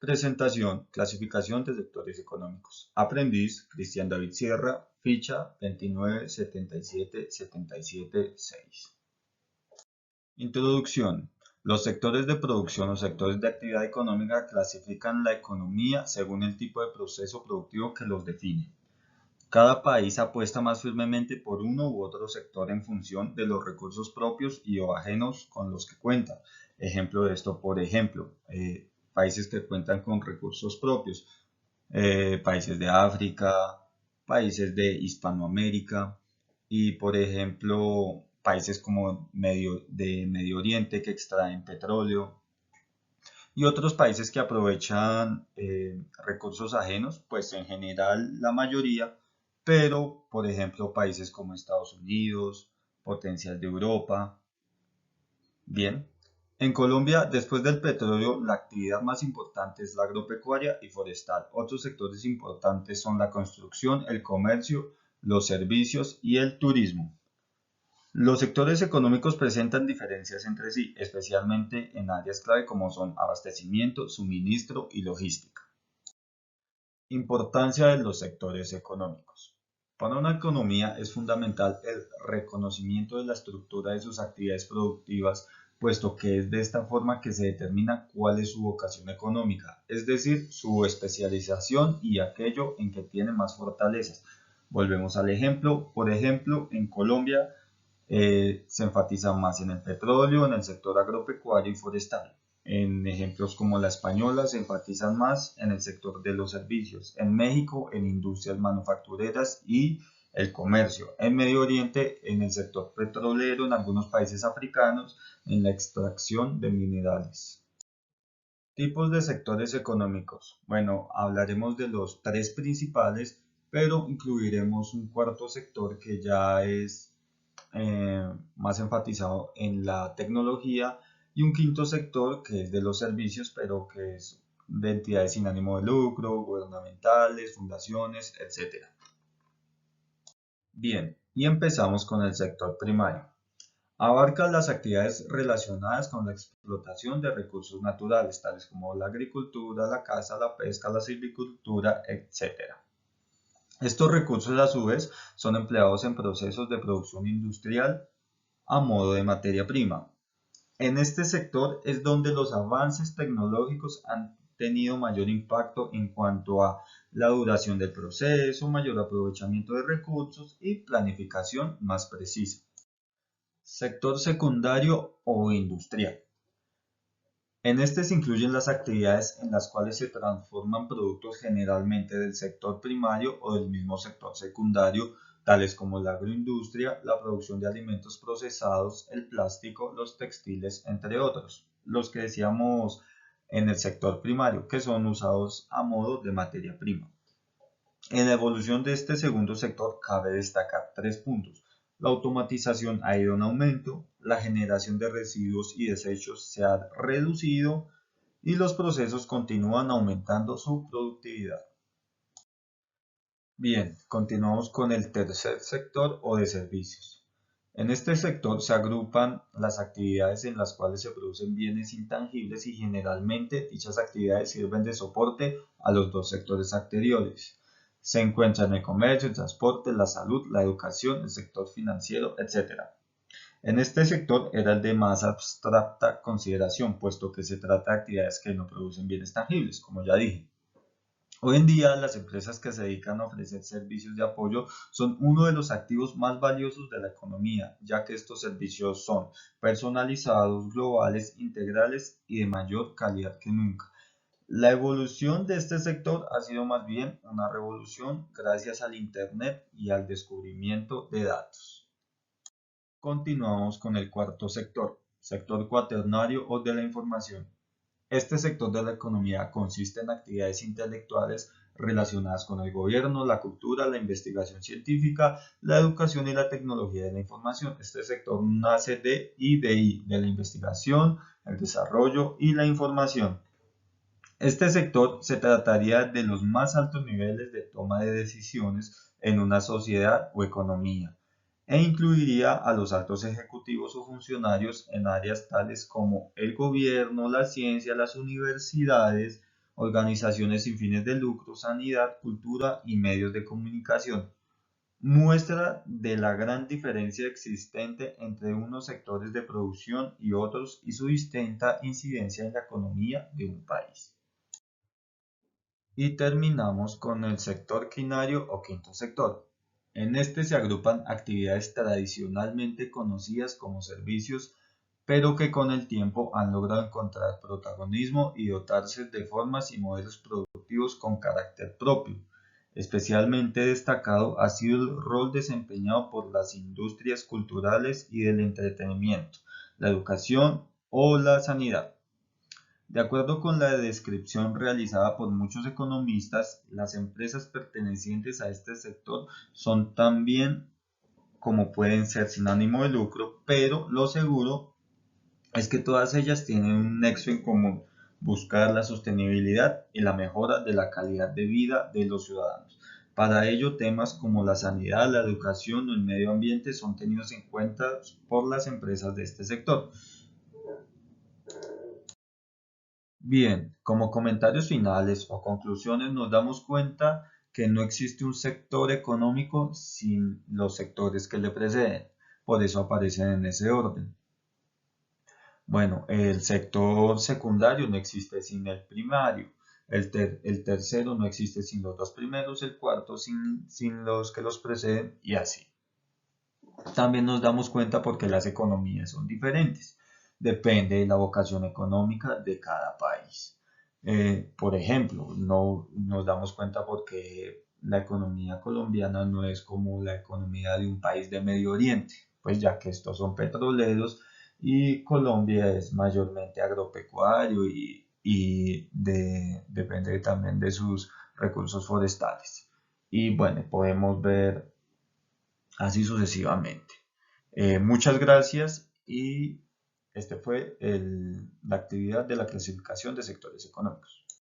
Presentación, clasificación de sectores económicos. Aprendiz, Cristian David Sierra, ficha 2977776. Introducción. Los sectores de producción o sectores de actividad económica clasifican la economía según el tipo de proceso productivo que los define. Cada país apuesta más firmemente por uno u otro sector en función de los recursos propios y o ajenos con los que cuenta. Ejemplo de esto, por ejemplo, países que cuentan con recursos propios, países de África, países de Hispanoamérica y, por ejemplo, países como de Medio Oriente que extraen petróleo y otros países que aprovechan recursos ajenos, pues en general la mayoría, pero por ejemplo países como Estados Unidos, potencias de Europa. Bien, en Colombia, después del petróleo, la actividad más importante es la agropecuaria y forestal. Otros sectores importantes son la construcción, el comercio, los servicios y el turismo. Los sectores económicos presentan diferencias entre sí, especialmente en áreas clave como son abastecimiento, suministro y logística. Importancia de los sectores económicos. Para una economía es fundamental el reconocimiento de la estructura de sus actividades productivas, puesto que es de esta forma que se determina cuál es su vocación económica, es decir, su especialización y aquello en que tiene más fortalezas. Volvemos al ejemplo, por ejemplo, en Colombia se enfatiza más en el petróleo, en el sector agropecuario y forestal. En ejemplos como la española se enfatizan más en el sector de los servicios. En México, en industrias manufactureras y el comercio. En Medio Oriente, en el sector petrolero, en algunos países africanos, en la extracción de minerales. Tipos de sectores económicos. Bueno, hablaremos de los tres principales, pero incluiremos un cuarto sector que ya es más enfatizado en la tecnología y un quinto sector que es de los servicios, pero que es de entidades sin ánimo de lucro, gubernamentales, fundaciones, etc. Bien, y empezamos con el sector primario. Abarca las actividades relacionadas con la explotación de recursos naturales, tales como la agricultura, la caza, la pesca, la silvicultura, etc. Estos recursos a su vez son empleados en procesos de producción industrial a modo de materia prima. En este sector es donde los avances tecnológicos han tenido mayor impacto en cuanto a la duración del proceso, mayor aprovechamiento de recursos y planificación más precisa. Sector secundario o industrial. En este se incluyen las actividades en las cuales se transforman productos generalmente del sector primario o del mismo sector secundario, tales como la agroindustria, la producción de alimentos procesados, el plástico, los textiles, entre otros. Los que decíamos en el sector primario, que son usados a modo de materia prima. En la evolución de este segundo sector cabe destacar tres puntos. La automatización ha ido en aumento, la generación de residuos y desechos se ha reducido y los procesos continúan aumentando su productividad. Bien, continuamos con el tercer sector o de servicios. En este sector se agrupan las actividades en las cuales se producen bienes intangibles y generalmente dichas actividades sirven de soporte a los dos sectores anteriores. Se encuentran el comercio, el transporte, la salud, la educación, el sector financiero, etc. En este sector era el de más abstracta consideración, puesto que se trata de actividades que no producen bienes tangibles, como ya dije. Hoy en día, las empresas que se dedican a ofrecer servicios de apoyo son uno de los activos más valiosos de la economía, ya que estos servicios son personalizados, globales, integrales y de mayor calidad que nunca. La evolución de este sector ha sido más bien una revolución gracias al Internet y al descubrimiento de datos. Continuamos con el cuarto sector cuaternario o de la información. Este sector de la economía consiste en actividades intelectuales relacionadas con el gobierno, la cultura, la investigación científica, la educación y la tecnología de la información. Este sector nace de I, de la investigación, el desarrollo y la información. Este sector se trataría de los más altos niveles de toma de decisiones en una sociedad o economía e incluiría a los altos ejecutivos o funcionarios en áreas tales como el gobierno, la ciencia, las universidades organizaciones sin fines de lucro, sanidad, cultura y medios de comunicación. Muestra de la gran diferencia existente entre unos sectores de producción y otros y su distinta incidencia en la economía de un país. Y terminamos con el sector quinario o quinto sector. En este se agrupan actividades tradicionalmente conocidas como servicios, pero que con el tiempo han logrado encontrar protagonismo y dotarse de formas y modelos productivos con carácter propio. Especialmente destacado ha sido el rol desempeñado por las industrias culturales y del entretenimiento, la educación o la sanidad. De acuerdo con la descripción realizada por muchos economistas, las empresas pertenecientes a este sector son también como pueden ser sin ánimo de lucro, pero lo seguro es que todas ellas tienen un nexo en común: buscar la sostenibilidad y la mejora de la calidad de vida de los ciudadanos. Para ello, temas como la sanidad, la educación o el medio ambiente son tenidos en cuenta por las empresas de este sector. Bien, como comentarios finales o conclusiones nos damos cuenta que no existe un sector económico sin los sectores que le preceden, por eso aparecen en ese orden. Bueno, el sector secundario no existe sin el primario, el tercero no existe sin los dos primeros, el cuarto sin los que los preceden y así. También nos damos cuenta porque las economías son diferentes, depende de la vocación económica de cada país. Por ejemplo, no nos damos cuenta porque la economía colombiana no es como la economía de un país de Medio Oriente, pues ya que estos son petroleros y Colombia es mayormente agropecuario y depende también de sus recursos forestales. Y bueno, podemos ver así sucesivamente. Muchas gracias y este fue la actividad de la clasificación de sectores económicos.